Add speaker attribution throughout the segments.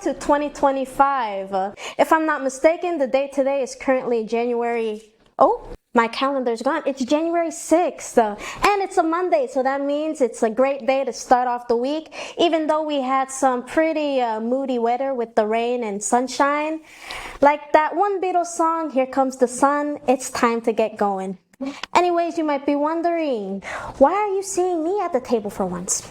Speaker 1: to 2025. If I'm not mistaken, the date today is currently January. Oh, my calendar's gone. It's January 6th. And it's a Monday, so that means it's a great day to start off the week. Even though we had some pretty moody weather with the rain and sunshine. Like that one Beatles song, Here Comes the Sun, it's time to get going. Anyways, you might be wondering, why are you seeing me at the table for once?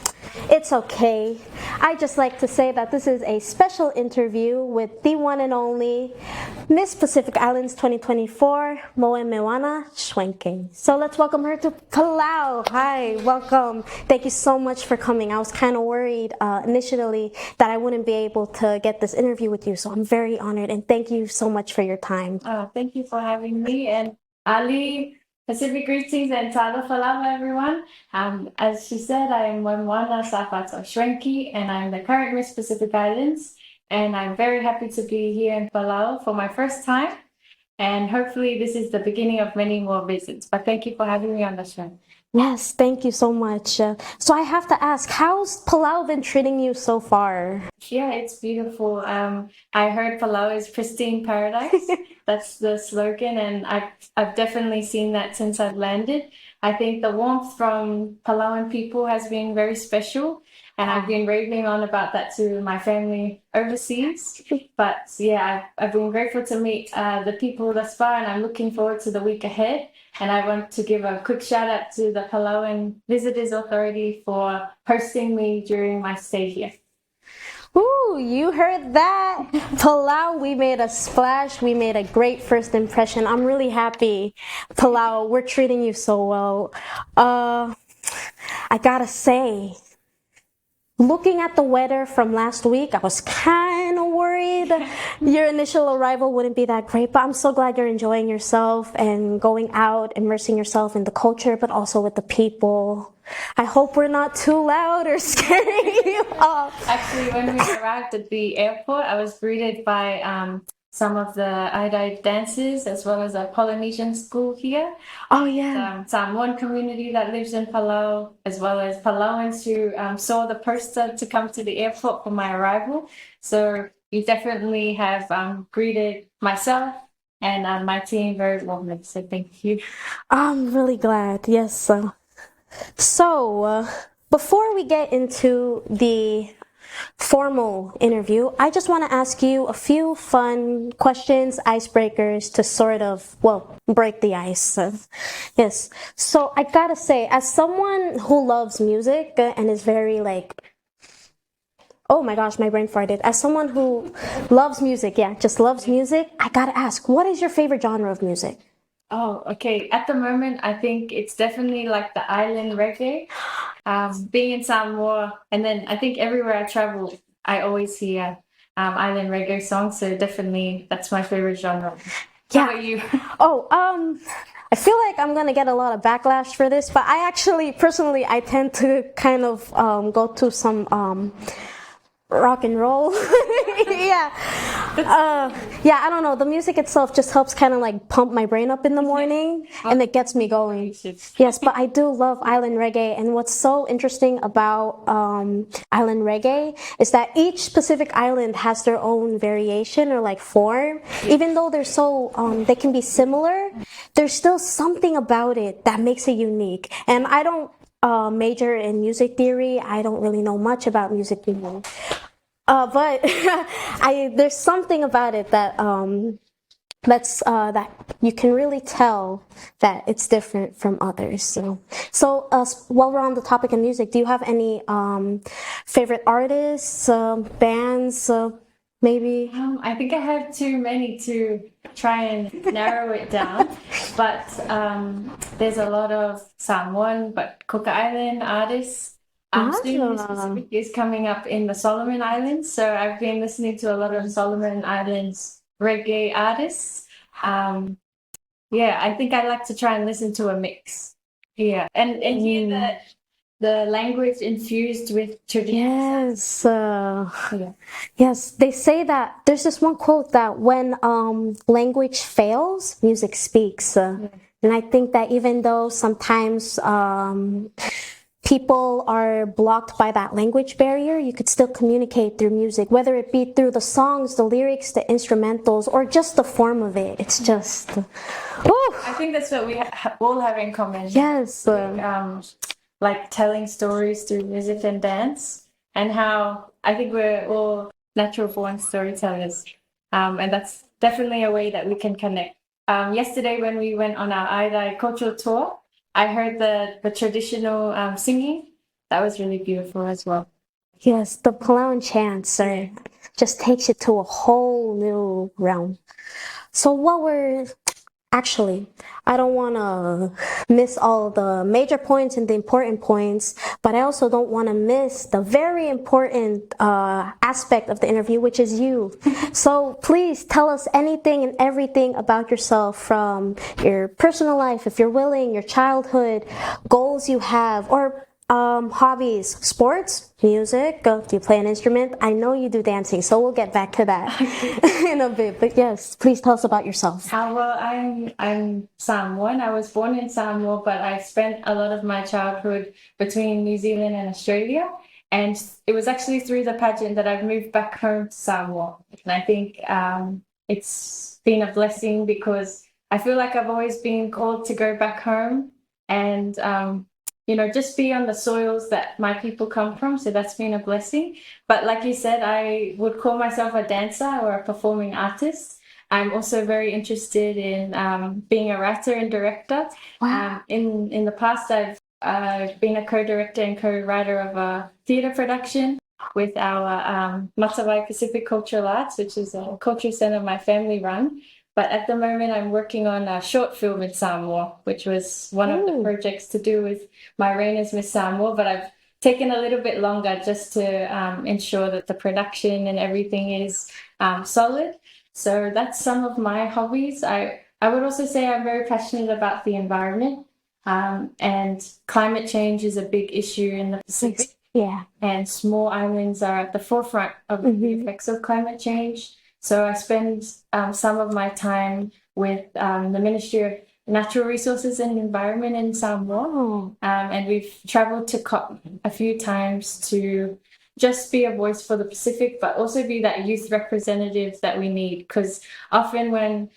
Speaker 1: It's okay. I just like to say that this is a special interview with the one and only Miss Pacific Islands 2024, Moemoana Schwenke. So let's welcome her to Palau. Hi, welcome. Thank you so much for coming. I was kind of worried initially that I wouldn't be able to get this interview with you, so I'm very honored and thank you so much for your time.
Speaker 2: Thank you for having me, and Ali. Pacific greetings and talo falava, everyone. As she said, I am Moemoana Safa'ato'a Schwenke, and I'm the current Miss Pacific Islands. And I'm very happy to be here in Palau for my first time. And hopefully this is the beginning of many more visits. But thank you for having me on the show.
Speaker 1: Yes, thank you so much. So I have to ask, how's Palau been treating you so far?
Speaker 2: Yeah, it's beautiful. I heard Palau is pristine paradise. That's the slogan, and I've definitely seen that since I've landed. I think the warmth from Palauan people has been very special, and I've been raving on about that to my family overseas. But yeah, I've been grateful to meet the people thus far, and I'm looking forward to the week ahead. And I want to give a quick shout out to the Palauan Visitors Authority for hosting me during my stay here.
Speaker 1: Ooh, you heard that? Palau, we made a splash. We made a great first impression. I'm really happy. Palau, we're treating you so well. I gotta say, looking at the weather from last week, I was kind of worried your initial arrival wouldn't be that great, but I'm so glad you're enjoying yourself and going out, immersing yourself in the culture, but also with the people. I hope we're not too loud or scaring you off.
Speaker 2: Actually, when we arrived at the airport, I was greeted by some of the Idai dancers, as well as a Polynesian school here.
Speaker 1: Oh, yeah.
Speaker 2: Samoan community that lives in Palau, as well as Palauans who saw the poster to come to the airport for my arrival. So you definitely have greeted myself and my team very warmly. So thank you.
Speaker 1: I'm really glad. Yes. So before we get into the formal interview, I just want to ask you a few fun questions, icebreakers to sort of, well, break the ice. Yes. So I gotta say, as someone who loves music and is very like, oh my gosh, my brain farted. As someone who loves music, just loves music, I gotta ask, what is your favorite genre of music?
Speaker 2: Oh, okay. At the moment, I think it's definitely like the island reggae. Being in Samoa, and then I think everywhere I travel, I always hear island reggae songs. So definitely, that's my favorite genre.
Speaker 1: Yeah.
Speaker 2: How about you?
Speaker 1: I feel like I'm gonna get a lot of backlash for this, but I actually, personally, I tend to kind of go to some rock and roll. I don't know, the music itself just helps kind of like pump my brain up in the morning and it gets me going. Yes, but I do love island reggae, and what's so interesting about island reggae is that each Pacific island has their own variation or like form. Even though they're so they can be similar, there's still something about it that makes it unique. And I don't major in music theory. I don't really know much about music theory. But there's something about it that that you can really tell that it's different from others. So while we're on the topic of music, do you have any favorite artists, bands, maybe?
Speaker 2: I think I have too many to try and narrow it down, but there's a lot of Samoan but Cook Island artists. Soon Miss Pacific is coming up in the Solomon Islands, so I've been listening to a lot of Solomon Islands reggae artists. I think I like to try and listen to a mix. Yeah, and hear the language infused with tradition.
Speaker 1: Yes, they say that there's this one quote that when language fails, music speaks. And I think that even though sometimes people are blocked by that language barrier, you could still communicate through music, whether it be through the songs, the lyrics, the instrumentals, or just the form of it. It's just,
Speaker 2: I think that's what we all have in common.
Speaker 1: yes.
Speaker 2: Like telling stories through music and dance, and how I think we're all natural born storytellers. And that's definitely a way that we can connect. Yesterday, when we went on our Aidai cultural tour, I heard the traditional singing. That was really beautiful as well.
Speaker 1: Yes, the Palauan chants just takes it to a whole new realm. So actually, I don't want to miss all the major points and the important points, but I also don't want to miss the very important aspect of the interview, which is you. So please tell us anything and everything about yourself, from your personal life, if you're willing, your childhood, goals you have, or hobbies, sports, music. Do you play an instrument? I know you do dancing, so we'll get back to that in a bit. But yes, please tell us about yourself.
Speaker 2: Well, I'm Samoan. I was born in Samoa, but I spent a lot of my childhood between New Zealand and Australia. And it was actually through the pageant that I've moved back home to Samoa. And I think it's been a blessing, because I feel like I've always been called to go back home and just be on the soils that my people come from. So that's been a blessing. But like you said, I would call myself a dancer or a performing artist. I'm also very interested in being a writer and director.
Speaker 1: Wow.
Speaker 2: In the past, I've been a co-director and co-writer of a theatre production with our Matawai Pacific Cultural Arts, which is a culture centre my family run. But at the moment, I'm working on a short film in Samoa, which was one of the projects to do with my reign as Miss Samoa. But I've taken a little bit longer just to ensure that the production and everything is solid. So that's some of my hobbies. I would also say I'm very passionate about the environment, and climate change is a big issue in the Pacific.
Speaker 1: Yeah.
Speaker 2: And small islands are at the forefront of the effects of climate change. So I spend some of my time with the Ministry of Natural Resources and Environment in Samoa. And we've traveled to COP a few times to just be a voice for the Pacific, but also be that youth representative that we need. Because often when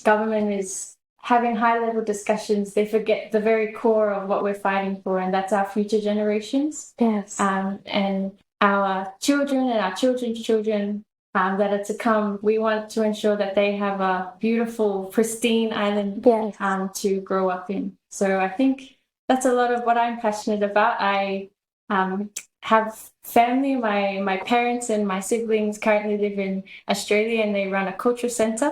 Speaker 2: government is having high-level discussions, they forget the very core of what we're fighting for, and that's our future generations.
Speaker 1: Yes.
Speaker 2: And our children and our children's children that are to come. We want to ensure that they have a beautiful, pristine island to grow up in. So I think that's a lot of what I'm passionate about. I have family. My parents and my siblings currently live in Australia, and they run a culture centre.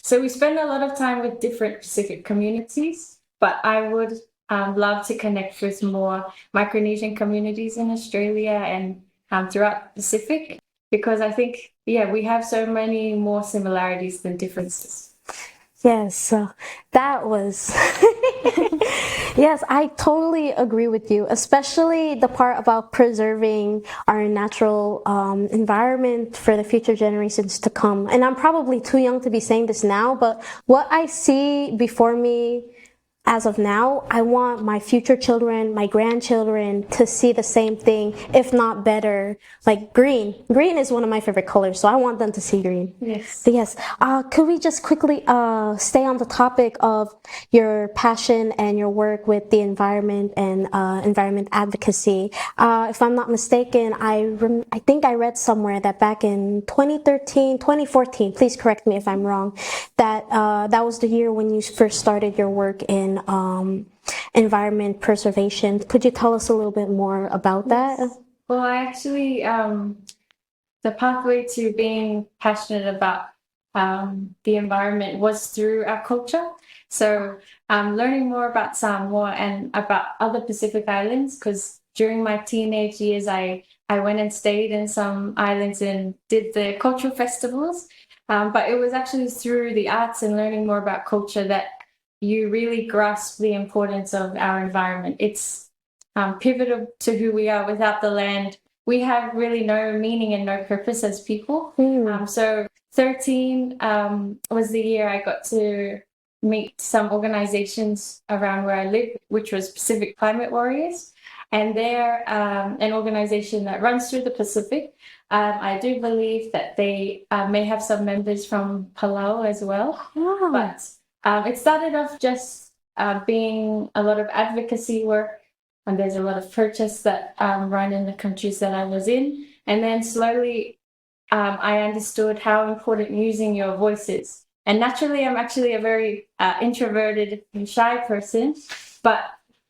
Speaker 2: So we spend a lot of time with different Pacific communities, but I would love to connect with more Micronesian communities in Australia and throughout the Pacific, because I think, we have so many more similarities than differences.
Speaker 1: Yes, that was... Yes, I totally agree with you, especially the part about preserving our natural environment for the future generations to come. And I'm probably too young to be saying this now, but what I see before me as of now, I want my future children, my grandchildren, to see the same thing, if not better. Like green. Green is one of my favorite colors, so I want them to see green.
Speaker 2: Yes.
Speaker 1: But yes. Could we just quickly stay on the topic of your passion and your work with the environment and environment advocacy? If I'm not mistaken, I think I read somewhere that back in 2013, 2014, please correct me if I'm wrong, that that was the year when you first started your work in environment preservation. Could you tell us a little bit more about that?
Speaker 2: Well, I actually, the pathway to being passionate about the environment was through our culture. So learning more about Samoa and about other Pacific islands, because during my teenage years, I went and stayed in some islands and did the cultural festivals. But it was actually through the arts and learning more about culture that you really grasp the importance of our environment. It's pivotal to who we are. Without the land, we have really no meaning and no purpose as people. So 13 was the year I got to meet some organizations around where I live, which was Pacific Climate Warriors. And they're an organization that runs through the Pacific. I do believe that they may have some members from Palau as well.
Speaker 1: Wow.
Speaker 2: But it started off just being a lot of advocacy work, and there's a lot of protests that run in the countries that I was in. And then slowly I understood how important using your voice is. And naturally, I'm actually a very introverted and shy person. But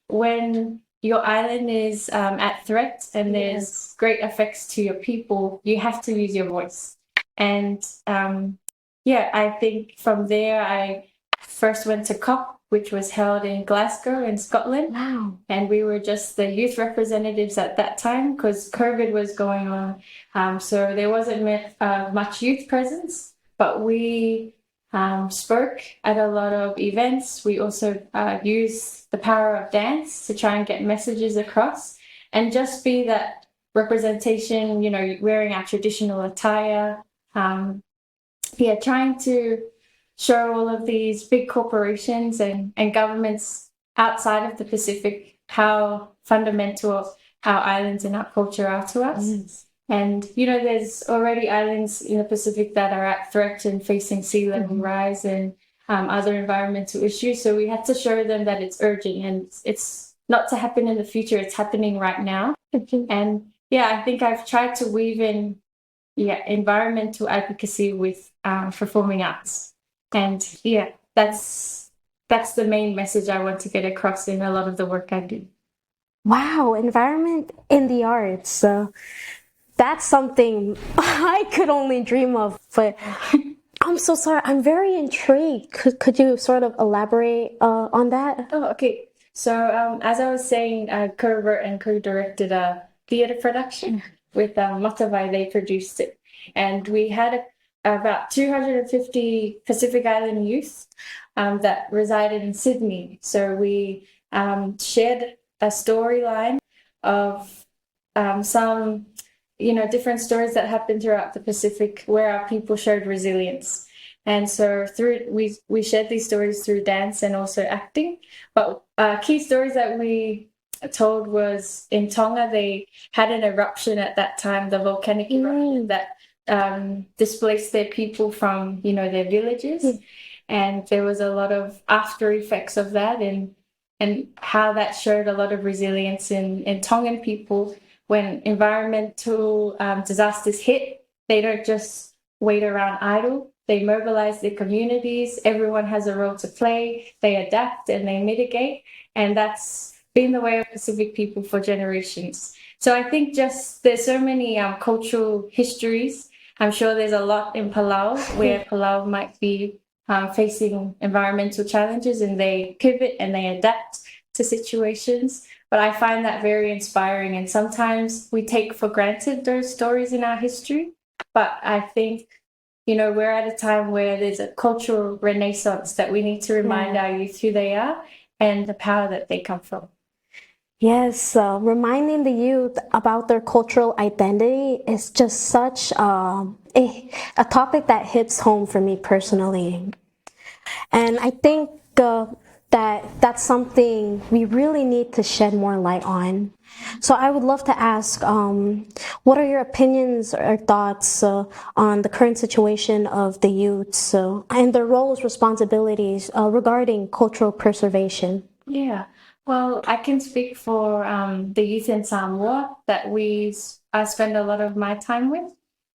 Speaker 2: when your island is at threat and there's great effects to your people, you have to use your voice. And I think from there, I first went to COP, which was held in Glasgow in Scotland.
Speaker 1: Wow.
Speaker 2: And we were just the youth representatives at that time because COVID was going on. So there wasn't much youth presence, but we spoke at a lot of events. We also used the power of dance to try and get messages across and just be that representation, wearing our traditional attire. Trying to show all of these big corporations and governments outside of the Pacific how fundamental our islands and our culture are to us.
Speaker 1: Yes.
Speaker 2: And, there's already islands in the Pacific that are at threat and facing sea level rise and other environmental issues. So we had to show them that it's urgent and it's not to happen in the future, it's happening right now. And I think I've tried to weave in environmental advocacy with performing arts. And that's the main message I want to get across in a lot of the work I do.
Speaker 1: Wow, environment in the arts. That's something I could only dream of, but I'm so sorry. I'm very intrigued. Could you sort of elaborate on that?
Speaker 2: Oh, okay. So as I was saying, I co-wrote and co-directed a theater production with Matavai. They produced it. And we had about 250 Pacific Island youth that resided in Sydney. So we shared a storyline of some, different stories that happened throughout the Pacific where our people showed resilience. And so we shared these stories through dance and also acting. But key stories that we told was in Tonga, they had an eruption at that time, the volcanic eruption that displaced their people from, their villages. And there was a lot of after effects of that and how that showed a lot of resilience in Tongan people. When environmental disasters hit, they don't just wait around idle. They mobilize their communities. Everyone has a role to play. They adapt and they mitigate. And that's been the way of Pacific people for generations. So I think just there's so many cultural histories. I'm sure there's a lot in Palau where Palau might be facing environmental challenges and they pivot and they adapt to situations. But I find that very inspiring. And sometimes we take for granted those stories in our history. But I think, we're at a time where there's a cultural renaissance that we need to remind our youth who they are and the power that they come from.
Speaker 1: Yes, reminding the youth about their cultural identity is just such a topic that hits home for me personally. And I think that's something we really need to shed more light on. So I would love to ask, what are your opinions or thoughts on the current situation of the youths and their roles, responsibilities regarding cultural preservation?
Speaker 2: Yeah. Well, I can speak for the youth in Samoa that I spend a lot of my time with.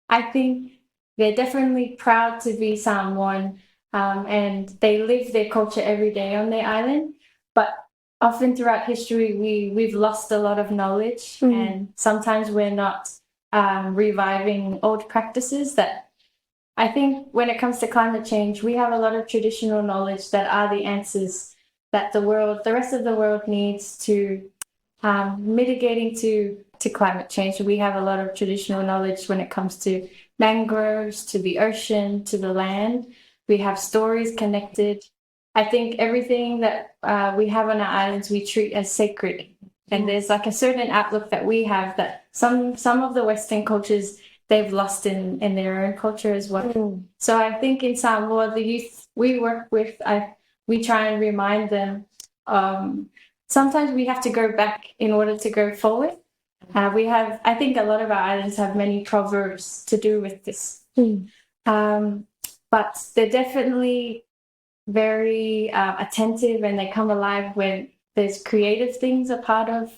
Speaker 2: I think they're definitely proud to be Samoan and they live their culture every day on their island. But often throughout history, we've lost a lot of knowledge and sometimes we're not reviving old practices that I think when it comes to climate change, we have a lot of traditional knowledge that are the answers that the rest of the world needs to mitigating to climate change. We have a lot of traditional knowledge when it comes to mangroves, to the ocean, to the land. We have stories connected. I think everything that we have on our islands, we treat as sacred. And there's like a certain outlook that we have that some of the Western cultures, they've lost in their own culture as well. So I think in Samoa, the youth we work with, we try and remind them. Sometimes we have to go back in order to go forward. I think a lot of our islands have many proverbs to do with this. But they're definitely very attentive, and they come alive when there's creative things a part of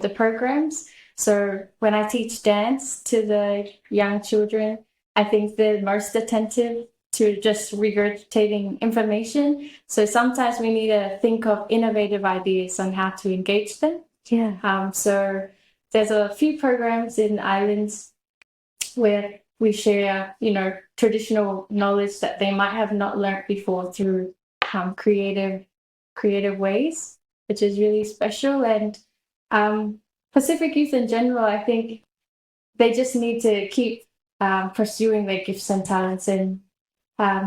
Speaker 2: the programs. So when I teach dance to the young children, I think they're most attentive to just regurgitating information. So sometimes we need to think of innovative ideas on how to engage them.
Speaker 1: Yeah.
Speaker 2: So there's a few programs in islands where we share, traditional knowledge that they might have not learned before through creative ways, which is really special. And Pacific youth in general, I think they just need to keep pursuing their gifts and talents, and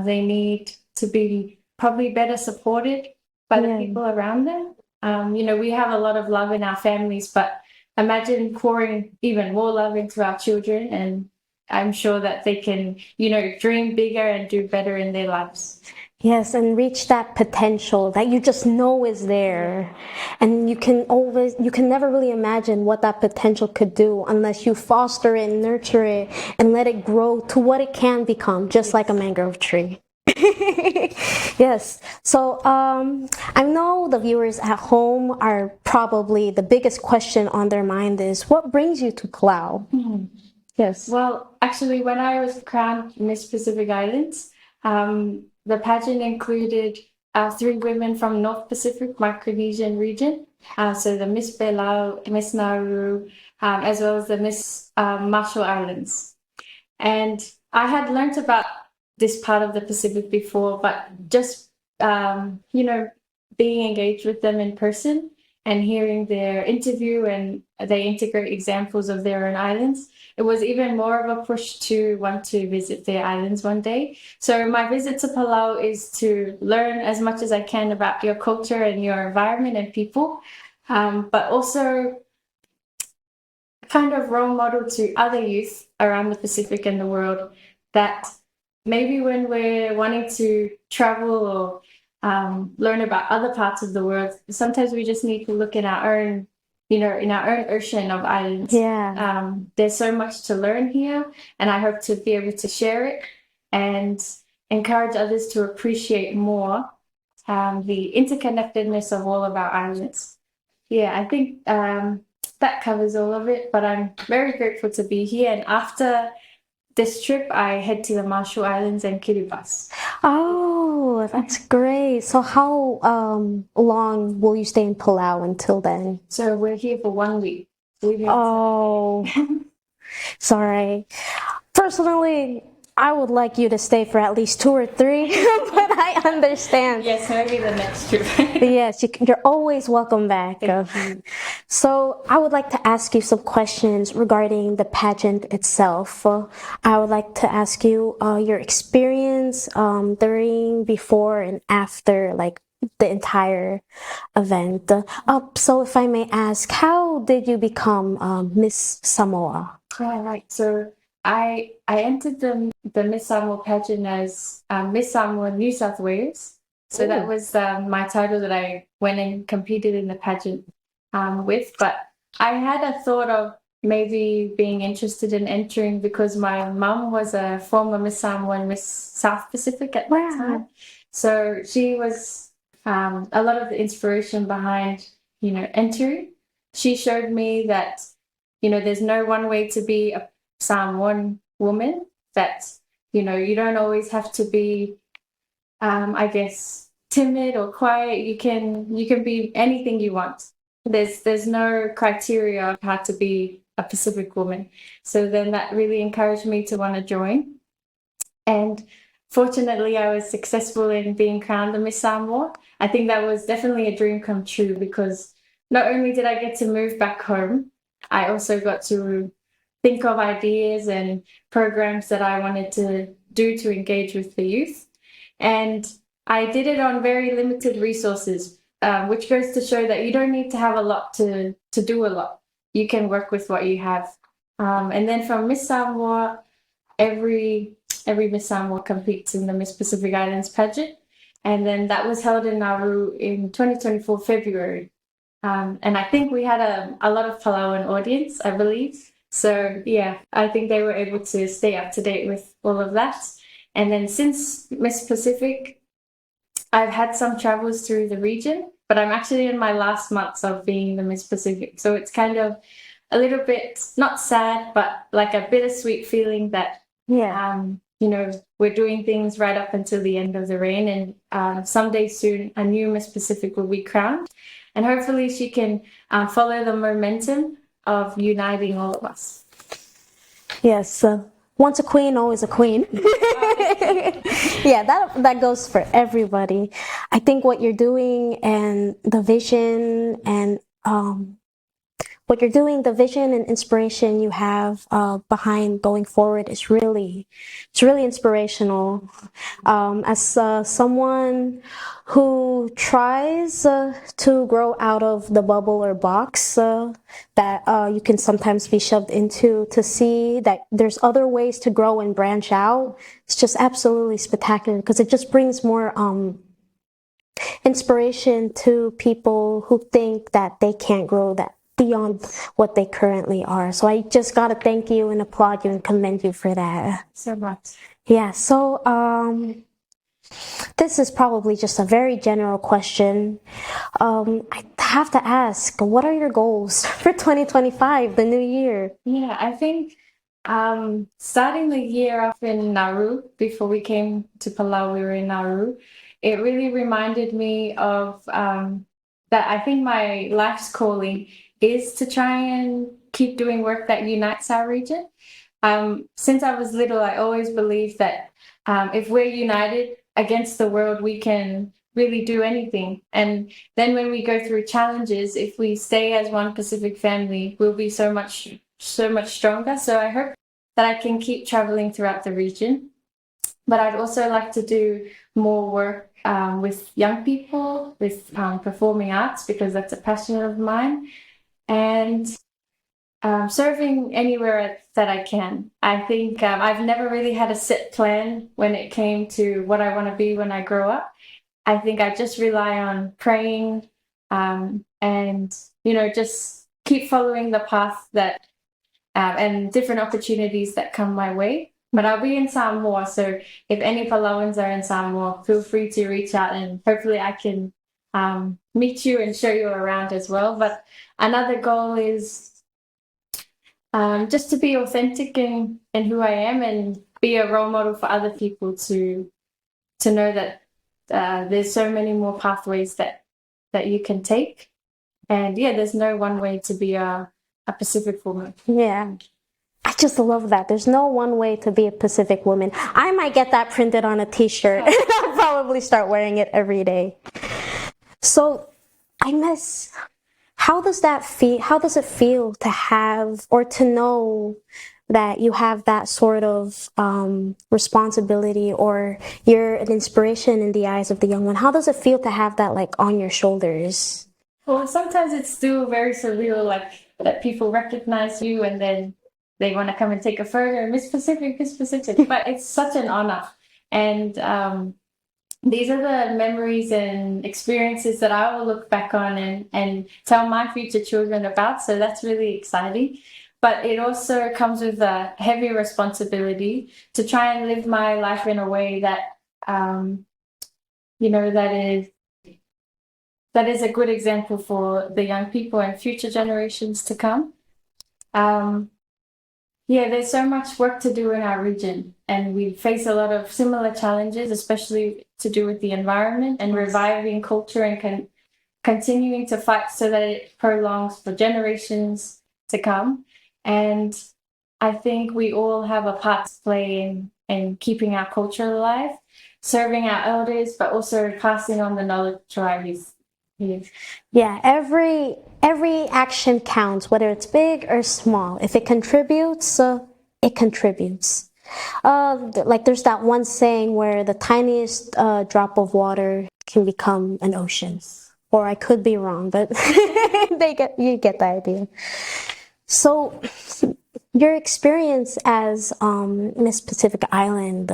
Speaker 2: they need to be probably better supported by the people around them. We have a lot of love in our families, but imagine pouring even more love into our children, and I'm sure that they can, dream bigger and do better in their lives.
Speaker 1: Yes, and reach that potential that you just know is there. And you can never really imagine what that potential could do unless you foster it and nurture it and let it grow to what it can become, just like a mangrove tree. Yes. So I know the viewers at home are probably, the biggest question on their mind is, what brings you to Palau? Yes.
Speaker 2: Well, actually, when I was crowned Miss Pacific Islands, the pageant included 3 women from North Pacific Micronesian region. So the Miss Palau, Miss Nauru, as well as the Miss Marshall Islands. And I had learnt about this part of the Pacific before, but just, being engaged with them in person and hearing their interview, and they integrate examples of their own islands, it was even more of a push to want to visit their islands one day. So my visit to Palau is to learn as much as I can about your culture and your environment and people, but also kind of role model to other youth around the Pacific and the world that maybe when we're wanting to travel or learn about other parts of the world, sometimes we just need to look in our own, in our own ocean of islands.
Speaker 1: Yeah.
Speaker 2: There's so much to learn here, and I hope to be able to share it and encourage others to appreciate more the interconnectedness of all of our islands. Yeah, I think that covers all of it, but I'm very grateful to be here. And after this trip, I head to the Marshall Islands and Kiribati.
Speaker 1: Oh, that's great. So how long will you stay in Palau until then?
Speaker 2: So we're here for 1 week.
Speaker 1: Oh, sorry. Personally, I would like you to stay for at least 2 or 3, but I understand.
Speaker 2: Yes, maybe the next trip.
Speaker 1: Yes, you're always welcome back.
Speaker 2: Thank you.
Speaker 1: So I would like to ask you some questions regarding the pageant itself. I would like to ask you your experience during, before, and after, like, the entire event. So if I may ask, how did you become Miss Samoa?
Speaker 2: All right. So I entered the Miss Samoa pageant as Miss Samoa New South Wales. So that was my title that I went and competed in the pageant with. But I had a thought of maybe being interested in entering because my mum was a former Miss Samoa and Miss South Pacific at that time. So she was a lot of the inspiration behind, entering. She showed me that, there's no one way to be a Samoan woman, that, you don't always have to be, I guess, timid or quiet. You can be anything you want. There's no criteria of how to be a Pacific woman. So then that really encouraged me to want to join. And fortunately, I was successful in being crowned the Miss Samoa. I think that was definitely a dream come true because not only did I get to move back home, I also got to think of ideas and programs that I wanted to do to engage with the youth. And I did it on very limited resources, which goes to show that you don't need to have a lot to do a lot. You can work with what you have. And then from Miss Samoa, every Miss Samoa competes in the Miss Pacific Islands pageant. And then that was held in Nauru in 2024 February. And I think we had a lot of Palauan audience, I believe. So yeah, I think they were able to stay up to date with all of that. And then since Miss Pacific, I've had some travels through the region, but I'm actually in my last months of being the Miss Pacific. So it's kind of a little bit, not sad, but like a bittersweet feeling that, you know, we're doing things right up until the end of the reign. And someday soon, a new Miss Pacific will be crowned. And hopefully she can follow the momentum of uniting all of us.
Speaker 1: Yes, once a queen, always a queen. Yeah, that goes for everybody. I think what you're doing and the vision and the vision and inspiration you have behind going forward is really inspirational. As someone who tries to grow out of the bubble or box that you can sometimes be shoved into, to see that there's other ways to grow and branch out, it's just absolutely spectacular, because it just brings more inspiration to people who think that they can't grow that beyond what they currently are. So I just gotta thank you and applaud you and commend you for that.
Speaker 2: So much.
Speaker 1: Yeah, so this is probably just a very general question. I have to ask, what are your goals for 2025, the new year?
Speaker 2: Yeah, I think starting the year off in Nauru, before we came to Palau, we were in Nauru. It really reminded me of that I think my life's calling is to try and keep doing work that unites our region. Since I was little, I always believed that if we're united against the world, we can really do anything. And then when we go through challenges, if we stay as one Pacific family, we'll be so much stronger. So I hope that I can keep traveling throughout the region. But I'd also like to do more work with young people, with performing arts, because that's a passion of mine. And serving anywhere that I can. I think I've never really had a set plan when it came to what I want to be when I grow up. I think I just rely on praying and, you know, just keep following the path that and different opportunities that come my way. But I'll be in Samoa, so if any Palauans are in Samoa, feel free to reach out, and hopefully I can meet you and show you around as well. But another goal is just to be authentic in who I am, and be a role model for other people to know that there's so many more pathways that you can take. And yeah, there's no one way to be a Pacific woman.
Speaker 1: Yeah. I just love that. There's no one way to be a Pacific woman. I might get that printed on a t-shirt. I'll probably start wearing it every day. So how does that feel? How does it feel to have, or to know that you have that sort of responsibility, or you're an inspiration in the eyes of the young one? How does it feel to have that like on your shoulders?
Speaker 2: Well, sometimes it's still very surreal, like that people recognize you and then they want to come and take a photo. Miss Pacific. But it's such an honor. And these are the memories and experiences that I will look back on and tell my future children about. So that's really exciting. But it also comes with a heavy responsibility to try and live my life in a way that, you know, that is a good example for the young people and future generations to come. Yeah, there's so much work to do in our region, and we face a lot of similar challenges, especially to do with the environment and reviving culture and continuing to fight so that it prolongs for generations to come. And I think we all have a part to play in keeping our culture alive, serving our elders, but also passing on the knowledge to our youth.
Speaker 1: Yeah, every action counts, whether it's big or small. If it contributes, it contributes. Like there's that one saying where the tiniest drop of water can become an ocean. Or I could be wrong, but you get the idea. So your experience as Miss Pacific Island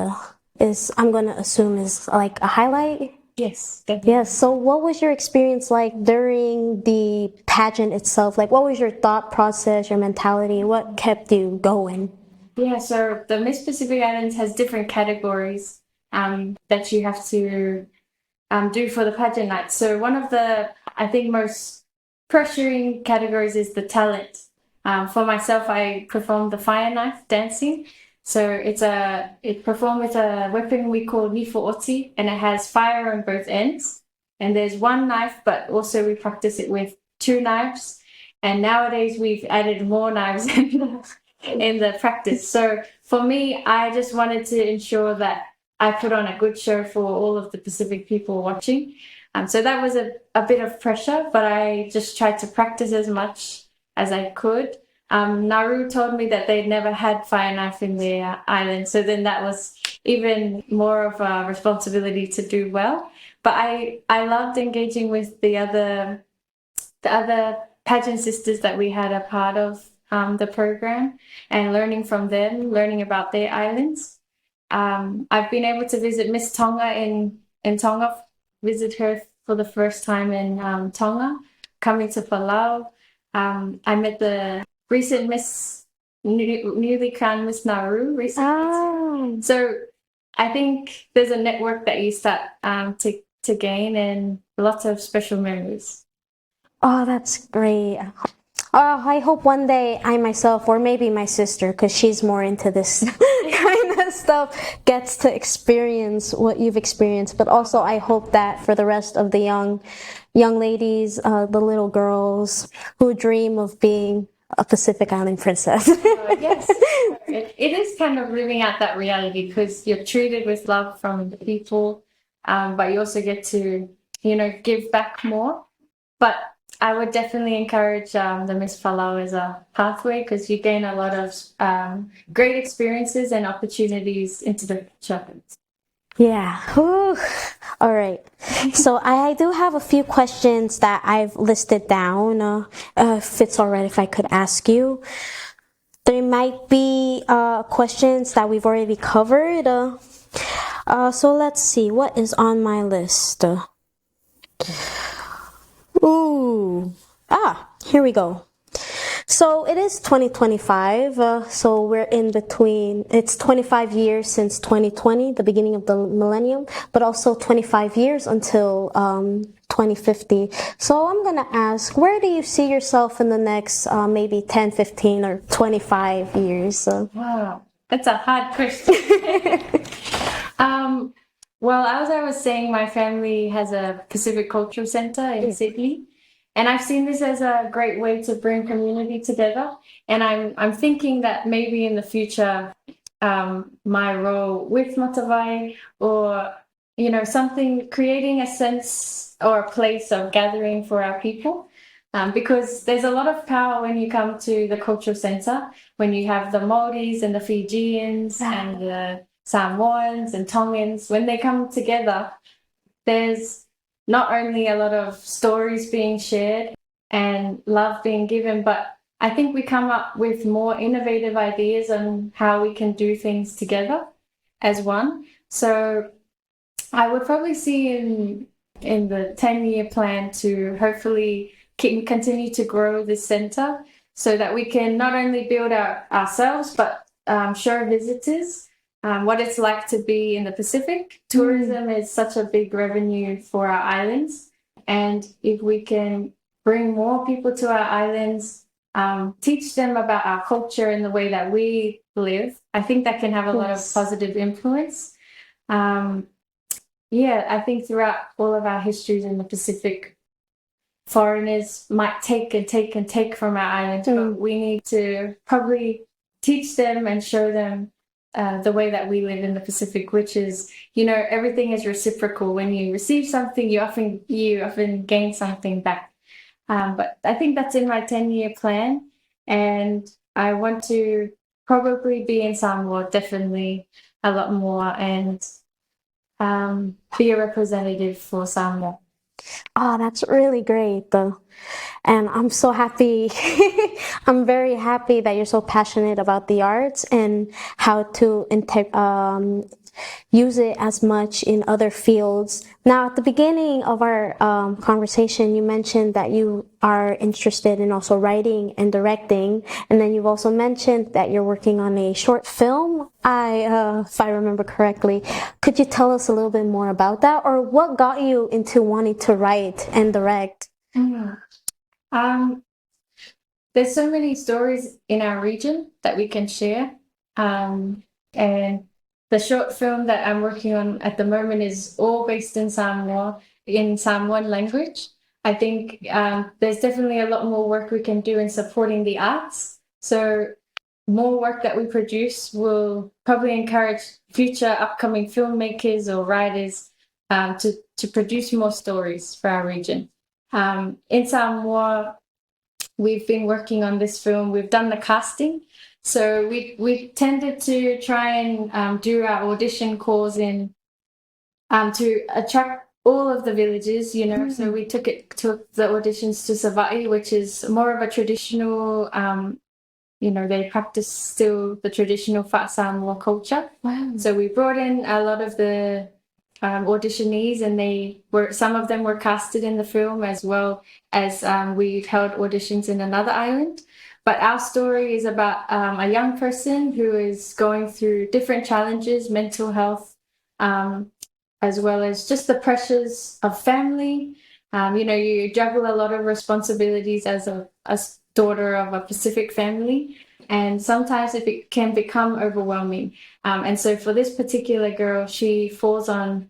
Speaker 1: is, I'm going to assume, is like a highlight
Speaker 2: Yes, definitely.
Speaker 1: Yes. So what was your experience like during the pageant itself? Like, what was your thought process, your mentality? What kept you going?
Speaker 2: Yeah, so the Miss Pacific Islands has different categories that you have to do for the pageant night. So one of the, I think, most pressuring categories is the talent. For myself, I performed the fire knife dancing. So it performed with a weapon we call nifo'oti, and it has fire on both ends. And there's one knife, but also we practice it with two knives. And nowadays we've added more knives in the practice. So for me, I just wanted to ensure that I put on a good show for all of the Pacific people watching. So that was a bit of pressure, but I just tried to practice as much as I could. Nauru told me that they'd never had fire knife in their island, so then that was even more of a responsibility to do well. But I loved engaging with the other pageant sisters that we had a part of the program and learning from them, learning about their islands. I've been able to visit Miss Tonga in Tonga, visit her for the first time in Tonga, coming to Palau. I met the recent newly crowned Miss Nauru recently.
Speaker 1: Oh,
Speaker 2: So I think there's a network that you start to gain and lots of special memories.
Speaker 1: oh, that's great. Oh, I hope one day I myself, or maybe my sister, because she's more into this kind of stuff, gets to experience what you've experienced. But also, I hope that for the rest of the young ladies, the little girls who dream of being a Pacific Island princess.
Speaker 2: Yes, it is kind of living out that reality because you're treated with love from the people, but you also get to, give back more. But I would definitely encourage the Miss Palau as a pathway because you gain a lot of great experiences and opportunities into the future.
Speaker 1: Yeah. Whew. All right. So I do have a few questions that I've listed down. If it's all right, if I could ask you. There might be questions that we've already covered. So let's see. What is on my list? Ooh. Here we go. So it is 2025, so we're in between. It's 25 years since 2020, the beginning of the millennium, but also 25 years until 2050. So I'm going to ask, where do you see yourself in the next maybe 10, 15, or 25 years?
Speaker 2: Wow, that's a hard question. Well, as I was saying, my family has a Pacific Cultural Center in Sydney. And I've seen this as a great way to bring community together. And I'm thinking that maybe in the future, my role with Matavai or, something, creating a sense or a place of gathering for our people. Because there's a lot of power when you come to the cultural center, when you have the Maoris and the Fijians and the Samoans and Tongans, when they come together, there's not only a lot of stories being shared and love being given, but I think we come up with more innovative ideas on how we can do things together as one. So I would probably see in the 10-year plan to hopefully continue to grow this center so that we can not only build ourselves, but show visitors what it's like to be in the Pacific. Tourism is such a big revenue for our islands. And if we can bring more people to our islands, teach them about our culture and the way that we live, I think that can have a lot of positive influence. I think throughout all of our histories in the Pacific, foreigners might take and take and take from our islands, but we need to probably teach them and show them the way that we live in the Pacific, which is, everything is reciprocal. When you receive something, you often gain something back. But I think that's in my 10-year plan, and I want to probably be in Samoa definitely a lot more and be a representative for Samoa.
Speaker 1: Oh, that's really great, though. And I'm so happy. I'm very happy that you're so passionate about the arts and how to use it as much in other fields. Now, at the beginning of our conversation, you mentioned that you are interested in also writing and directing, and then you've also mentioned that you're working on a short film. If I remember correctly, could you tell us a little bit more about that, or what got you into wanting to write and direct?
Speaker 2: There's so many stories in our region that we can share, and the short film that I'm working on at the moment is all based in Samoa, in Samoan language. I think there's definitely a lot more work we can do in supporting the arts. So more work that we produce will probably encourage future upcoming filmmakers or writers to produce more stories for our region. In Samoa, we've been working on this film. We've done the casting. So we tended to try and do our audition calls in to attract all of the villages, you know. So we took the auditions to Sava'i, which is more of a traditional, they practice still the traditional Fat Samoa culture.
Speaker 1: Wow.
Speaker 2: So we brought in a lot of the auditionees, and some of them were casted in the film, as well as we've held auditions in another island. But our story is about a young person who is going through different challenges, mental health, as well as just the pressures of family. You juggle a lot of responsibilities as a daughter of a Pacific family, and sometimes it can become overwhelming. And so for this particular girl, she falls on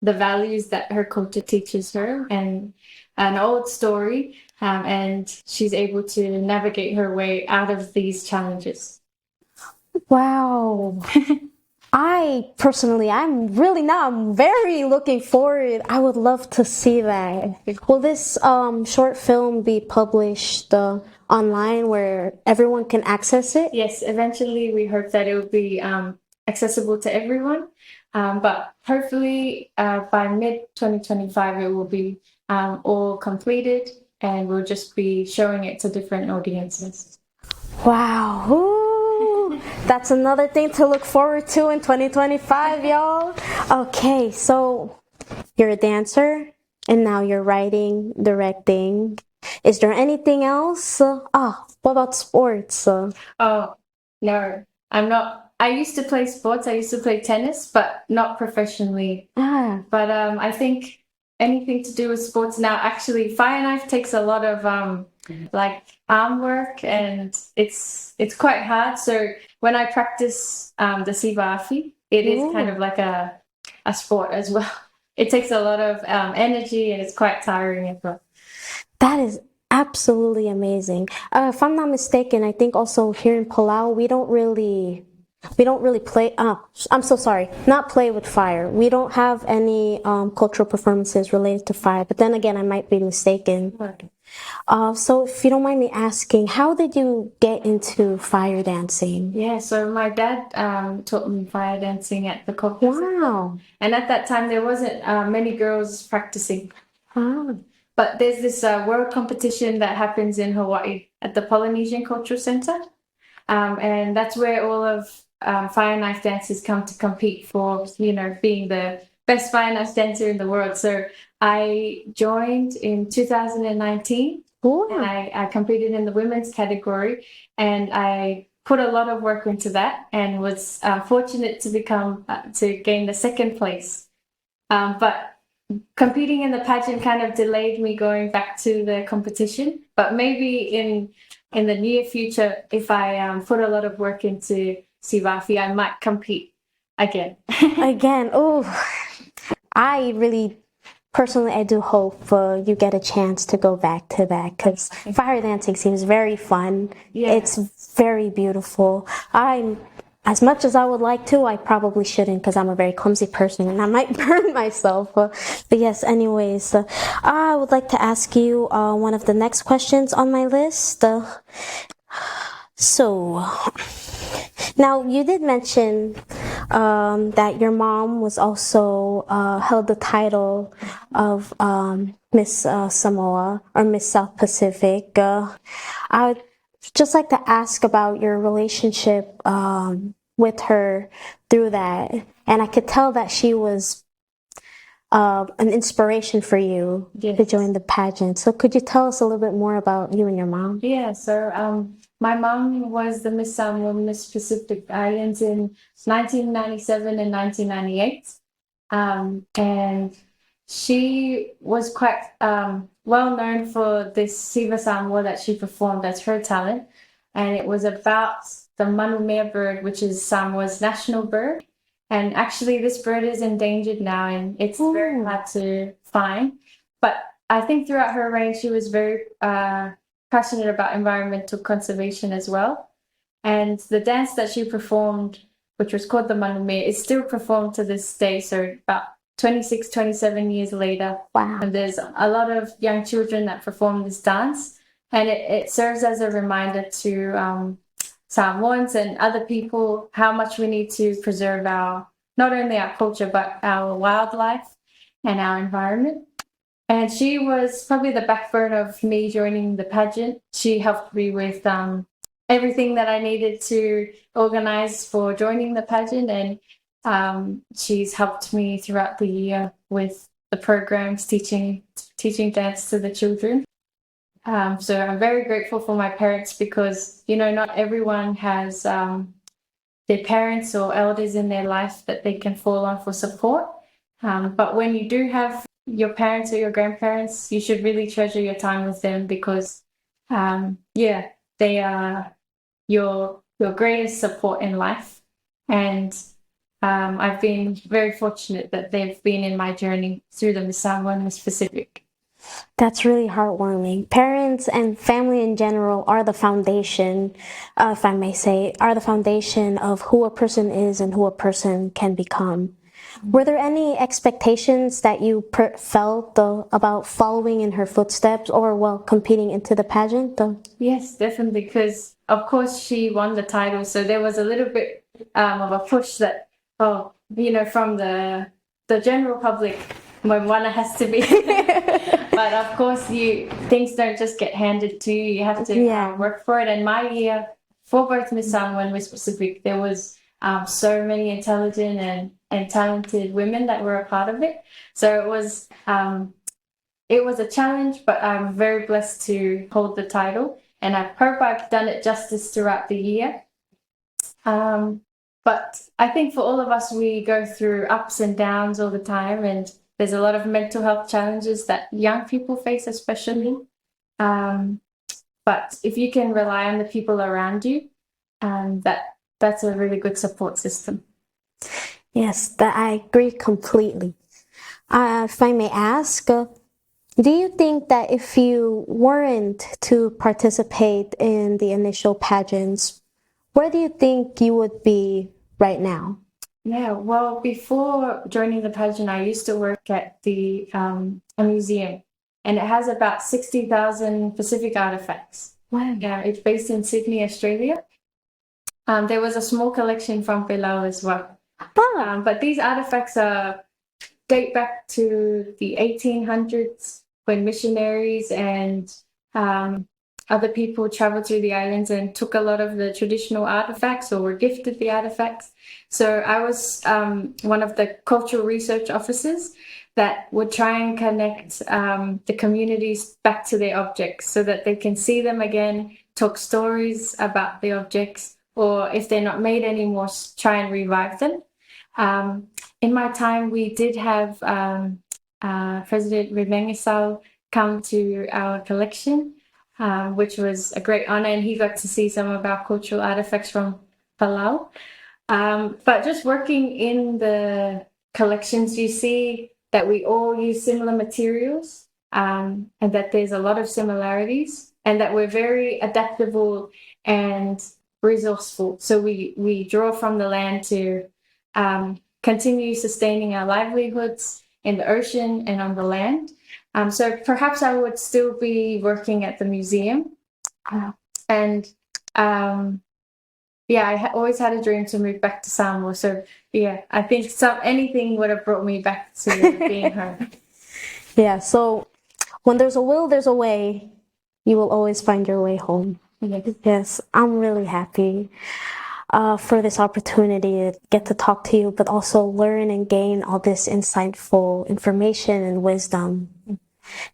Speaker 2: the values that her culture teaches her, and an old story, and she's able to navigate her way out of these challenges.
Speaker 1: Wow. I'm very looking forward. I would love to see that. Will this short film be published online where everyone can access it?
Speaker 2: Yes, eventually we hope that it will be accessible to everyone. But hopefully by mid-2025 it will be all completed, and we'll just be showing it to different audiences.
Speaker 1: Wow. Ooh, that's another thing to look forward to in 2025, y'all. Okay, so you're a dancer, and now you're writing, directing. Is there anything else? What about sports?
Speaker 2: Oh, no, I'm not. I used to play sports. I used to play tennis, but not professionally. But I think anything to do with sports now, actually, fire knife takes a lot of arm work, and it's quite hard. So when I practice the sivafi, it is kind of like a sport as well. It takes a lot of energy, and it's quite tiring as well.
Speaker 1: That is absolutely amazing. If I'm not mistaken, I think also here in Palau, we don't really play. I'm so sorry, not play with fire. We don't have any cultural performances related to fire. But then again, I might be mistaken. So if you don't mind me asking, how did you get into fire dancing?
Speaker 2: Yeah, so my dad taught me fire dancing at the cultural center. And at that time, there wasn't many girls practicing. But there's this world competition that happens in Hawaii at the Polynesian Cultural Center. And that's where all of fire knife dancers come to compete for, being the best fire knife dancer in the world. So I joined in 2019. And I competed in the women's category, and I put a lot of work into that, and was fortunate to gain the second place. But competing in the pageant kind of delayed me going back to the competition. But maybe in the near future, if I put a lot of work into sivafi, I might compete again.
Speaker 1: Oh, personally, I do hope you get a chance to go back to that, because fire dancing seems very fun. Yeah. It's very beautiful. As much as I would like to, I probably shouldn't, because I'm a very clumsy person and I might burn myself. But yes, anyways, I would like to ask you one of the next questions on my list. So, now you did mention that your mom was also held the title of Miss Samoa or Miss South Pacific. I would just like to ask about your relationship with her through that, and I could tell that she was an inspiration for you to
Speaker 2: Yes.
Speaker 1: join the pageant. So could you tell us a little bit more about you and your mom?
Speaker 2: Yeah, so my mom was the Miss Samoa Miss Pacific Islands in 1997 and 1998. And she was quite well known for this Siva Samoa that she performed as her talent. And it was about the manumea bird, which is Samoa's national bird. And actually, this bird is endangered now, and it's very hard to find. But I think throughout her reign, she was very passionate about environmental conservation as well. And the dance that she performed, which was called the manumea, is still performed to this day. So about 26, 27 years later.
Speaker 1: Wow.
Speaker 2: And there's a lot of young children that perform this dance. And it serves as a reminder to Samoans and other people how much we need to preserve not only our culture, but our wildlife and our environment. And she was probably the backbone of me joining the pageant. She helped me with everything that I needed to organize for joining the pageant. And she's helped me throughout the year with the programs, teaching dance to the children. So I'm very grateful for my parents because, not everyone has their parents or elders in their life that they can fall on for support. But when you do have your parents or your grandparents, you should really treasure your time with them because, they are your greatest support in life. And I've been very fortunate that they've been in my journey through the Miss Samoa and Miss Pacific.
Speaker 1: That's really heartwarming. Parents and family in general are the foundation, if I may say, are the foundation of who a person is and who a person can become. Were there any expectations that you felt about following in her footsteps or, competing into the pageant?
Speaker 2: Yes, definitely, because of course she won the title, so there was a little bit of a push that, from the general public, Moemoana has to be. But of course, things don't just get handed to you. You have to work for it. And my year, for both Miss Samoa and Miss Pacific, there was so many intelligent and talented women that were a part of it. So it was a challenge, but I'm very blessed to hold the title. And I hope I've done it justice throughout the year. But I think for all of us, we go through ups and downs all the time. And there's a lot of mental health challenges that young people face, especially. But if you can rely on the people around you, that's a really good support system.
Speaker 1: Yes, I agree completely. If I may ask, do you think that if you weren't to participate in the initial pageants, where do you think you would be right now?
Speaker 2: Yeah, well, before joining the pageant, I used to work at a museum, and it has about 60,000 Pacific artifacts.
Speaker 1: Wow.
Speaker 2: Yeah, it's based in Sydney, Australia. There was a small collection from Palau as well. But these artifacts date back to the 1800s when missionaries and other people traveled through the islands and took a lot of the traditional artifacts or were gifted the artifacts. So I was one of the cultural research officers that would try and connect the communities back to their objects so that they can see them again, talk stories about the objects, or if they're not made anymore, try and revive them. In my time, we did have President Remengesau come to our collection, which was a great honor, and he got to see some of our cultural artifacts from Palau. But just working in the collections, you see that we all use similar materials, and that there's a lot of similarities, and that we're very adaptable and resourceful. So we draw from the land to continue sustaining our livelihoods in the ocean and on the land. So perhaps I would still be working at the museum. And yeah, always had a dream to move back to Samoa. So yeah, I think anything would have brought me back to being home.
Speaker 1: Yeah, so when there's a will, there's a way. You will always find your way home.
Speaker 2: Yes.
Speaker 1: Yes, I'm really happy for this opportunity to get to talk to you, but also learn and gain all this insightful information and wisdom.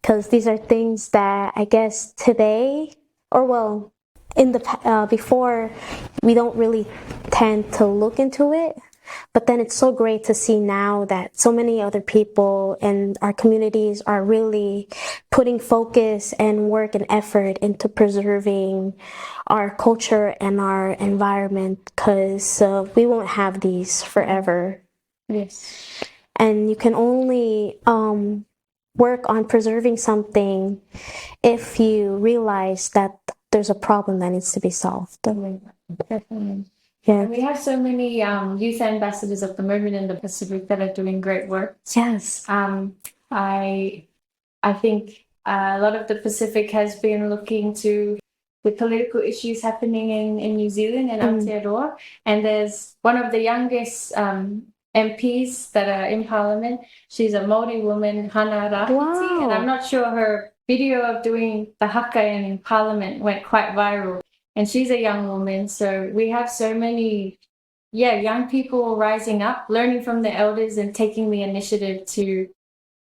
Speaker 1: Because these are things that I guess today, or well, in the before, we don't really tend to look into it. But then it's so great to see now that so many other people in our communities are really putting focus and work and effort into preserving our culture and our environment, because we won't have these forever.
Speaker 2: Yes.
Speaker 1: And you can only work on preserving something if you realize that there's a problem that needs to be solved.
Speaker 2: Definitely.
Speaker 1: Yeah.
Speaker 2: And we have so many youth ambassadors at the moment in the Pacific that are doing great work.
Speaker 1: Yes.
Speaker 2: I think a lot of the Pacific has been looking to the political issues happening in New Zealand and Aotearoa. And there's one of the youngest MPs that are in Parliament. She's a Māori woman, Hana Rahiti.
Speaker 1: Wow.
Speaker 2: And I'm not sure her video of doing the haka in Parliament went quite viral. And she's a young woman. So we have so many, young people rising up, learning from the elders and taking the initiative to,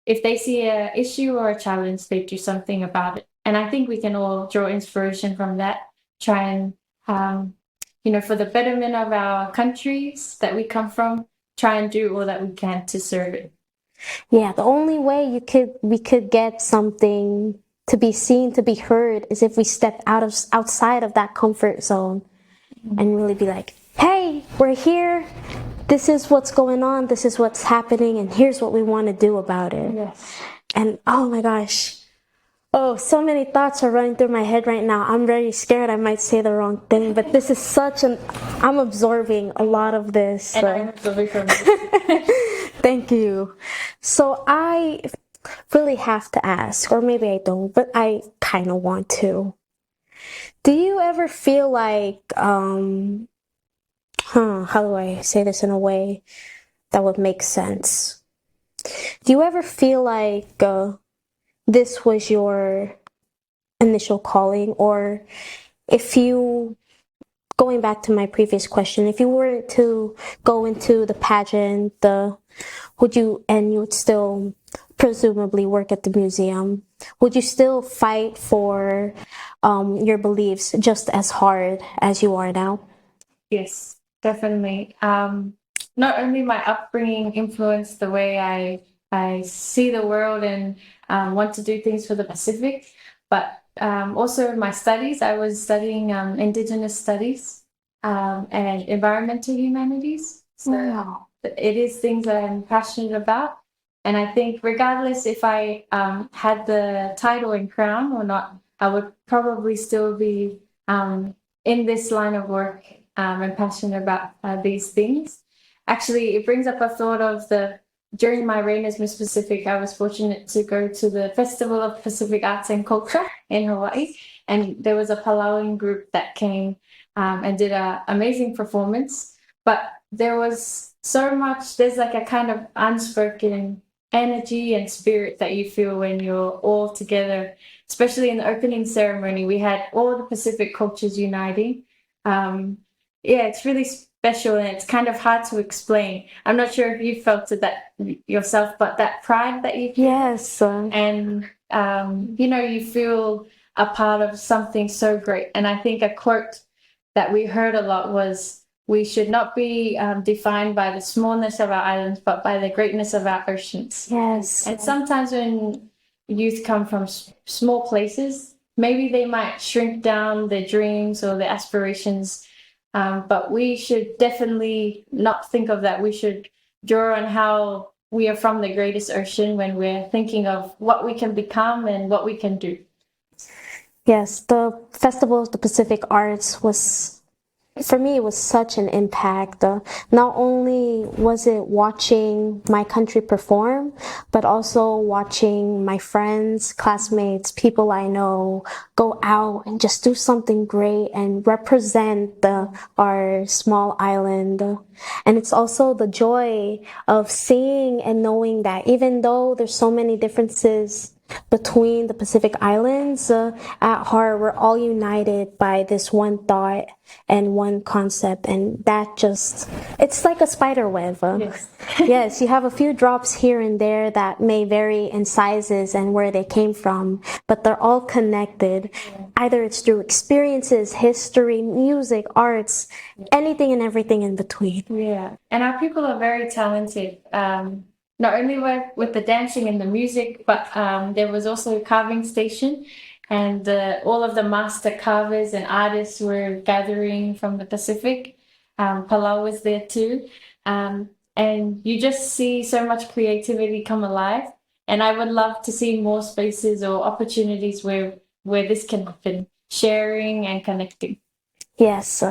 Speaker 2: if they see an issue or a challenge, they do something about it. And I think we can all draw inspiration from that, try and, for the betterment of our countries that we come from, try and do all that we can to serve it.
Speaker 1: Yeah, the only way we could get something to be seen, to be heard, is if we step outside of that comfort zone and really be like, hey, we're here. This is what's going on. This is what's happening. And here's what we want to do about it.
Speaker 2: Yes.
Speaker 1: And oh my gosh. Oh, so many thoughts are running through my head right now. I'm very scared I might say the wrong thing, but this is I'm absorbing a lot of this.
Speaker 2: And I'm absorbing from this.
Speaker 1: Thank you. So I really have to ask, or maybe I don't, but I kind of want to. Do you ever feel like, how do I say this in a way that would make sense? Do you ever feel like this was your initial calling, or if you, going back to my previous question, if you were to go into the pageant, you would still presumably work at the museum, would you still fight for your beliefs just as hard as you are now?
Speaker 2: Yes, definitely. Not only my upbringing influenced the way I see the world and want to do things for the Pacific, but also my studies. I was studying Indigenous studies and environmental humanities. So
Speaker 1: Wow.
Speaker 2: it is things that I'm passionate about. And I think regardless if I had the title and crown or not, I would probably still be in this line of work and passionate about these things. Actually, it brings up a thought of during my reign as Miss Pacific, I was fortunate to go to the Festival of Pacific Arts and Culture in Hawaii. And there was a Palauan group that came and did an amazing performance. But there was there's like a kind of unspoken energy and spirit that you feel when you're all together, especially in the opening ceremony. We had all the Pacific cultures uniting. It's really special, and it's kind of hard to explain. I'm not sure if you felt it that yourself, but that pride that you feel.
Speaker 1: Yes.
Speaker 2: And, you feel a part of something so great. And I think a quote that we heard a lot was, we should not be defined by the smallness of our islands, but by the greatness of our oceans.
Speaker 1: Yes.
Speaker 2: And sometimes when youth come from small places, maybe they might shrink down their dreams or their aspirations, but we should definitely not think of that. We should draw on how we are from the greatest ocean when we're thinking of what we can become and what we can do.
Speaker 1: Yes, the Festival of the Pacific Arts was for me, it was such an impact. Not only was it watching my country perform, but also watching my friends, classmates, people I know go out and just do something great and represent our small island. And it's also the joy of seeing and knowing that even though there's so many differences between the Pacific Islands, at heart, we're all united by this one thought and one concept. And that just, it's like a spider web.
Speaker 2: Yes.
Speaker 1: Yes, you have a few drops here and there that may vary in sizes and where they came from, but they're all connected. Yeah. Either it's through experiences, history, music, arts, anything and everything in between.
Speaker 2: Yeah, and our people are very talented. Not only with the dancing and the music, but there was also a carving station, and all of the master carvers and artists were gathering from the Pacific. Palau was there too, and you just see so much creativity come alive. And I would love to see more spaces or opportunities where this can happen, sharing and connecting.
Speaker 1: Yes.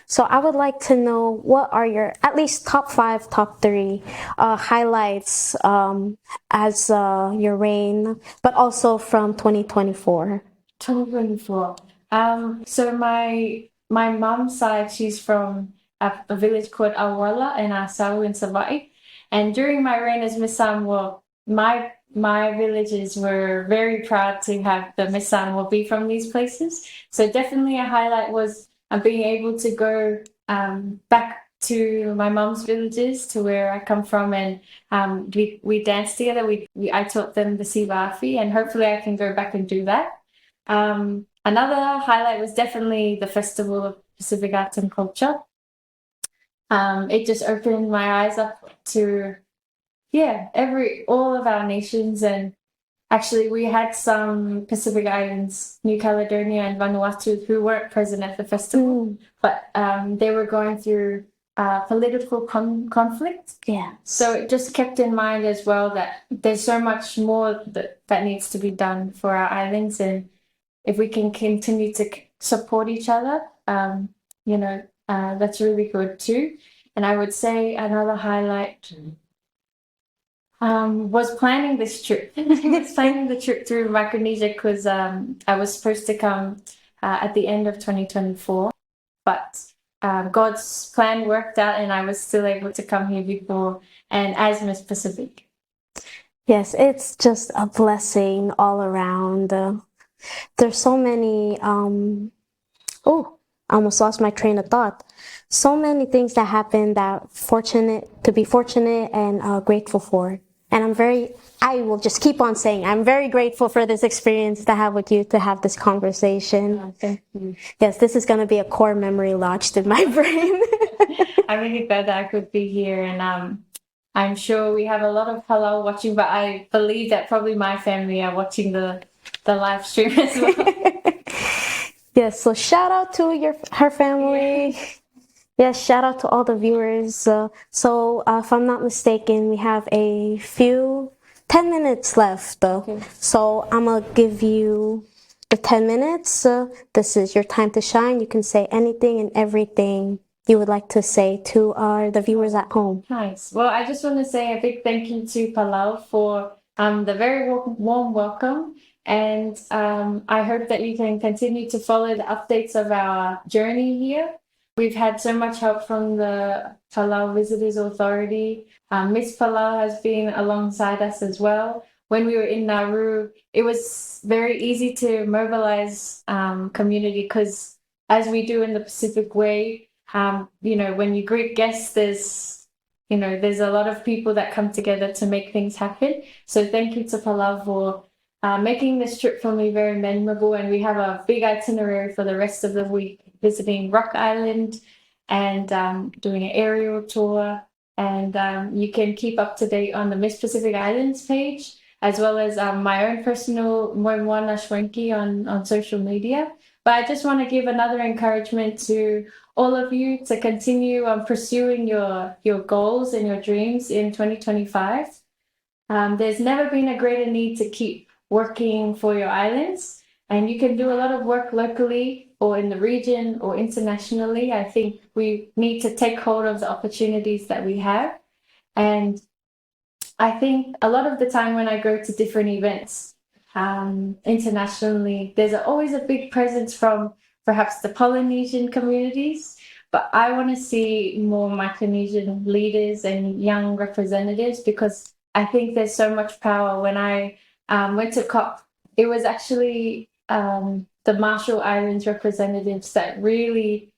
Speaker 1: So I would like to know what are your at least top 5, top 3 highlights as your reign, but also from 2024.
Speaker 2: 2024. So my mom's side, she's from a village called Awala in Asau in Savai. And during my reign as Miss Samoa, my villagers were very proud to have the Miss Samoa be from these places. So definitely a highlight was being able to go back to my mom's villages, to where I come from, and we danced together. I taught them the Sivafi, and hopefully I can go back and do that. Another highlight was definitely the Festival of Pacific Arts and Culture. It just opened my eyes up to all of our nations, and actually, we had some Pacific Islands, New Caledonia and Vanuatu, who weren't present at the festival, but they were going through political conflict.
Speaker 1: Yeah.
Speaker 2: So it just kept in mind as well that there's so much more that needs to be done for our islands, and if we can continue to support each other, that's really good too. And I would say another highlight was planning this trip. Planning the trip through Micronesia, because I was supposed to come at the end of 2024, but God's plan worked out and I was still able to come here before and as Miss Pacific.
Speaker 1: Yes, it's just a blessing all around. There's so many, I almost lost my train of thought. So many things that happen that to be fortunate and grateful for. And I will just keep on saying, I'm very grateful for this experience to have with you, to have this conversation.
Speaker 2: Oh, thank you.
Speaker 1: Yes, this is going to be a core memory lodged in my brain.
Speaker 2: I'm really glad that I could be here, and I'm sure we have a lot of Palau watching, but I believe that probably my family are watching the live stream as well.
Speaker 1: Yes, so shout out to her family. Yes, shout out to all the viewers. So if I'm not mistaken, we have a few 10 minutes left.
Speaker 2: Okay.
Speaker 1: So I'm going to give you the 10 minutes. This is your time to shine. You can say anything and everything you would like to say to the viewers at home.
Speaker 2: Nice. Well, I just want to say a big thank you to Palau for the very warm welcome. And I hope that you can continue to follow the updates of our journey here. We've had so much help from the Palau Visitors Authority. Miss Palau has been alongside us as well. When we were in Nauru, it was very easy to mobilize community, because as we do in the Pacific Way, when you greet guests, there's a lot of people that come together to make things happen. So thank you to Palau for making this trip for me very memorable, and we have a big itinerary for the rest of the week, visiting Rock Island and doing an aerial tour. And you can keep up to date on the Miss Pacific Islands page, as well as my own personal Moemoana Schwenke on social media. But I just want to give another encouragement to all of you to continue pursuing your goals and your dreams in 2025. There's never been a greater need to keep working for your islands. And you can do a lot of work locally or in the region or internationally. I think we need to take hold of the opportunities that we have. And I think a lot of the time when I go to different events internationally, there's always a big presence from perhaps the Polynesian communities, but I want to see more Micronesian leaders and young representatives because I think there's so much power. When I went to COP, it was actually the Marshall Islands representatives that really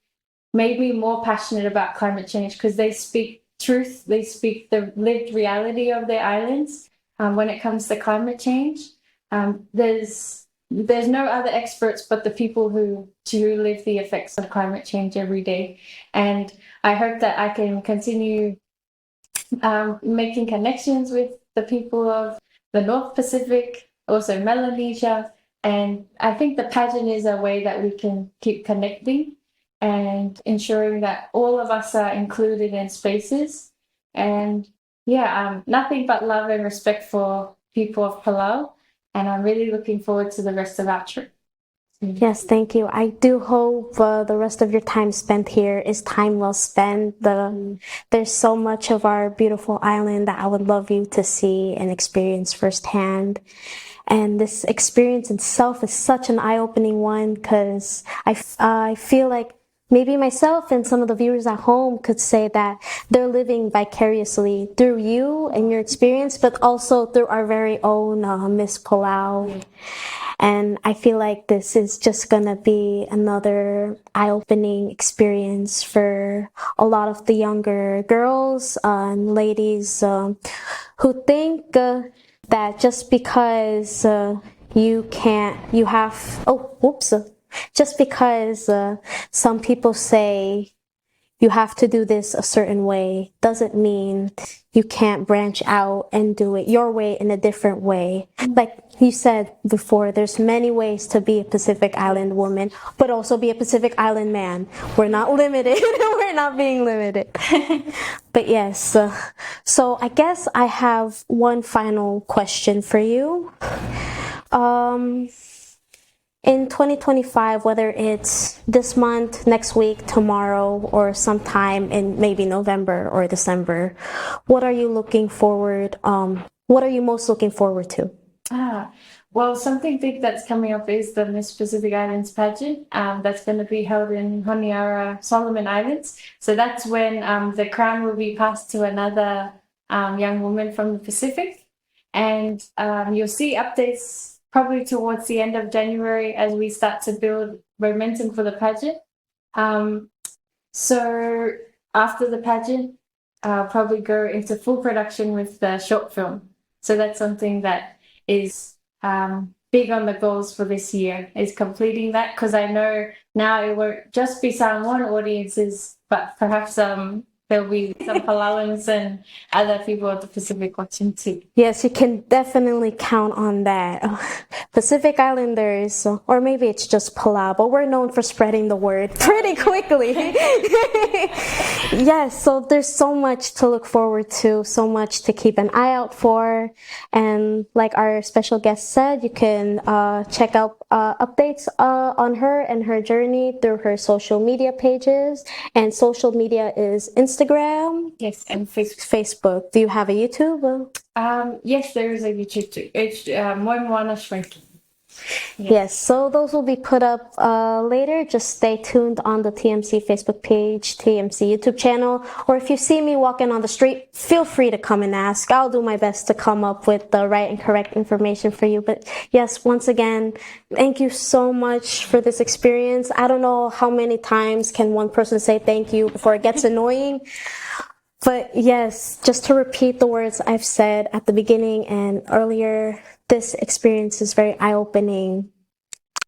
Speaker 2: made me more passionate about climate change because they speak truth, they speak the lived reality of their islands when it comes to climate change. There's no other experts but the people who live the effects of climate change every day, and I hope that I can continue making connections with the people of the North Pacific, also Melanesia, and I think the pageant is a way that we can keep connecting and ensuring that all of us are included in spaces. And yeah, nothing but love and respect for people of Palau. And I'm really looking forward to the rest of our trip.
Speaker 1: Yes, thank you. I do hope the rest of your time spent here is time well spent. There's so much of our beautiful island that I would love you to see and experience firsthand. And this experience itself is such an eye-opening one because I feel like maybe myself and some of the viewers at home could say that they're living vicariously through you and your experience, but also through our very own Miss Palau. And I feel like this is just gonna be another eye-opening experience for a lot of the younger girls and ladies who think that just because just because some people say you have to do this a certain way doesn't mean you can't branch out and do it your way in a different way. Like you said before, there's many ways to be a Pacific Island woman, but also be a Pacific Island man. We're not limited. We're not being limited. But yes, so I guess I have one final question for you. In 2025, whether it's this month, next week, tomorrow, or sometime in maybe November or December, what are you looking forward? What are you most looking forward to?
Speaker 2: Well, something big that's coming up is the Miss Pacific Islands pageant. That's going to be held in Honiara, Solomon Islands. So that's when the crown will be passed to another young woman from the Pacific, and you'll see updates probably towards the end of January as we start to build momentum for the pageant. So after the pageant, I'll probably go into full production with the short film. So that's something that is big on the goals for this year, is completing that, because I know now it won't just be Samoan audiences, but perhaps there'll be some Palauans and other people of the Pacific watching too.
Speaker 1: Yes, you can definitely count on that. Pacific Islanders, or maybe it's just Palau, but we're known for spreading the word pretty quickly. Yes, so there's so much to look forward to, so much to keep an eye out for. And like our special guest said, you can check out updates on her and her journey through her social media pages. And social media is Instagram.
Speaker 2: Yes, and Facebook.
Speaker 1: Facebook. Do you have a YouTube?
Speaker 2: Yes, there is a YouTube too. It's Moemoana Schwenke.
Speaker 1: Yes, so those will be put up later. Just stay tuned on the TMC Facebook page, TMC YouTube channel, or if you see me walking on the street, feel free to come and ask. I'll do my best to come up with the right and correct information for you. But yes, once again, thank you so much for this experience. I don't know how many times can one person say thank you before it gets annoying. But yes, just to repeat the words I've said at the beginning and earlier, this experience is very eye-opening.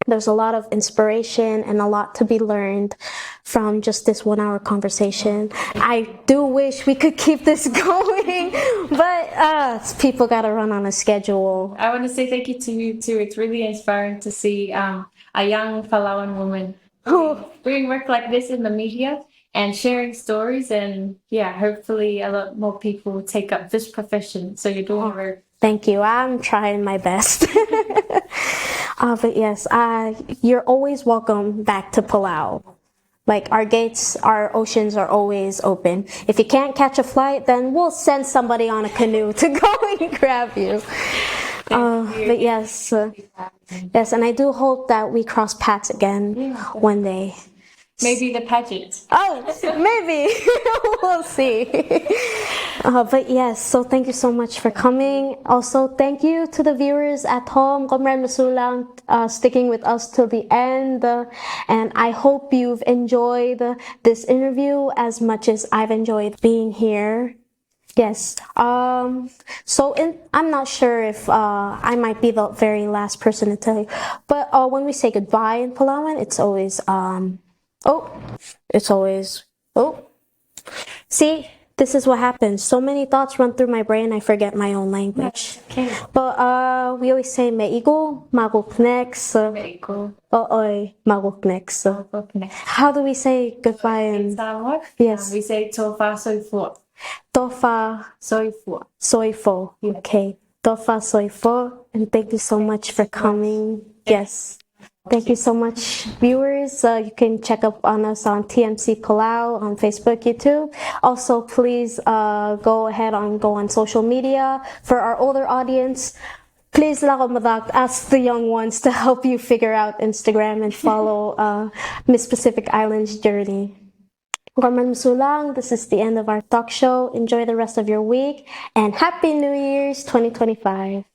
Speaker 1: There's a lot of inspiration and a lot to be learned from just this 1 hour conversation. I do wish we could keep this going, but people gotta run on a schedule.
Speaker 2: I want to say thank you to you too. It's really inspiring to see a young Palauan woman doing work like this in the media and sharing stories, and yeah, hopefully a lot more people will take up this profession. So you're doing
Speaker 1: Thank you. I'm trying my best. But yes, you're always welcome back to Palau. Like our gates, our oceans are always open. If you can't catch a flight, then we'll send somebody on a canoe to go and grab you. But yes, yes, and I do hope that we cross paths again one day.
Speaker 2: Maybe the pageant.
Speaker 1: Oh, maybe. We'll see. But yes, so thank you so much for coming. Also, thank you to the viewers at home. Comrade Masulang, sticking with us till the end. And I hope you've enjoyed this interview as much as I've enjoyed being here. Yes. I'm not sure if I might be the very last person to tell you, but when we say goodbye in Palauan, it's always See, this is what happens. So many thoughts run through my brain, I forget my own language.
Speaker 2: Okay.
Speaker 1: But we always say meigo, maguk next.
Speaker 2: Meigo.
Speaker 1: Ooy, maguk next.
Speaker 2: Okay.
Speaker 1: How do we say goodbye in
Speaker 2: Samoa?
Speaker 1: Yes.
Speaker 2: We say tofa soifo.
Speaker 1: Tofa
Speaker 2: Soifo.
Speaker 1: soifo? Okay. Tofa soifo. And thank you so much for coming. Yes. Thank you so much, viewers. You can check up on us on TMC Palau on Facebook, YouTube. Also, please go ahead and go on social media. For our older audience, please ask the young ones to help you figure out Instagram and follow Miss Pacific Islands journey. Gorman Musulang, this is the end of our talk show. Enjoy the rest of your week and Happy New Year's 2025.